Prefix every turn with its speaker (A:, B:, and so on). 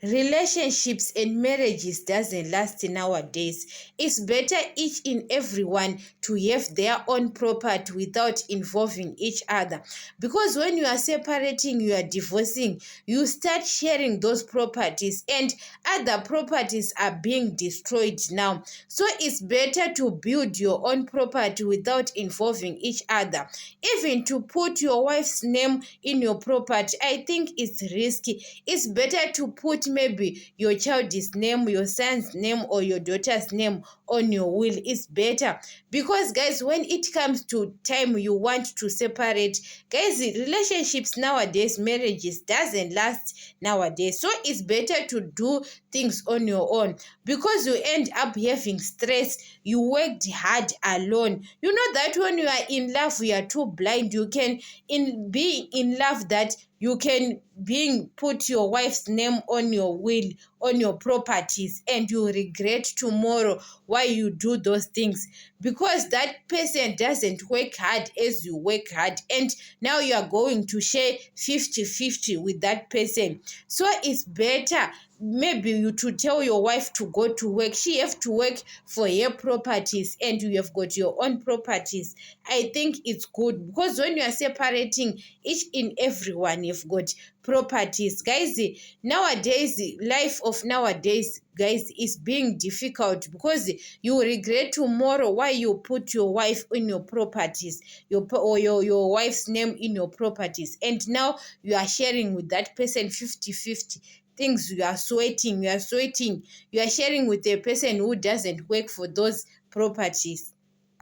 A: relationships and marriages doesn't last nowadays. It's better each and everyone to have their own property without involving each other, because when you are separating, you are divorcing, you start sharing those properties and other properties are being destroyed now. So it's better to build your own property without involving each other. Even to put your wife's name in your property, I think it's risky. It's better to put maybe your child's name, your son's name, or your daughter's name on your will. It's better, because guys, when it comes to time you want to separate, guys, relationships nowadays, marriages doesn't last nowadays. So it's better to do things on your own, because you end up having stress. You worked hard alone. You know that when you are in love, you are too blind. You can be in love that you can put your wife's name on your will, on your properties, and you regret tomorrow why you do those things, because that person doesn't work hard as you work hard, and now you are going to share 50-50 with that person. So it's better maybe you to tell your wife to go to work. She have to work for her properties and you have got your own properties. I think it's good, because when you are separating, each and everyone have got properties. Guys, nowadays, life of nowadays, guys, is being difficult, because you regret tomorrow why you put your wife in your properties, your wife's name in your properties, and now you are sharing with that person 50-50 things. You are sweating, you are sharing with a person who doesn't work for those properties.